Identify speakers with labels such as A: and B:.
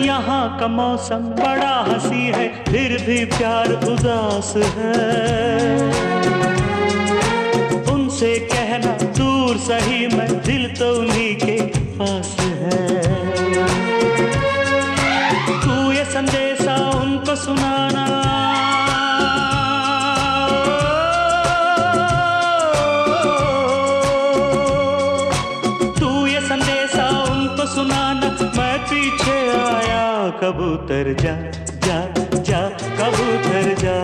A: यहाँ का मौसम बड़ा हंसी है, फिर भी प्यार उदास है। उनसे कहना दूर सही, मैं दिल तो उन्हीं के पास है। तू ये संदेशा उनको सुनाना, तू ये संदेशा उनको सुनाना, मैं पीछे आया। कबूतर जा जा जा, कबूतर जा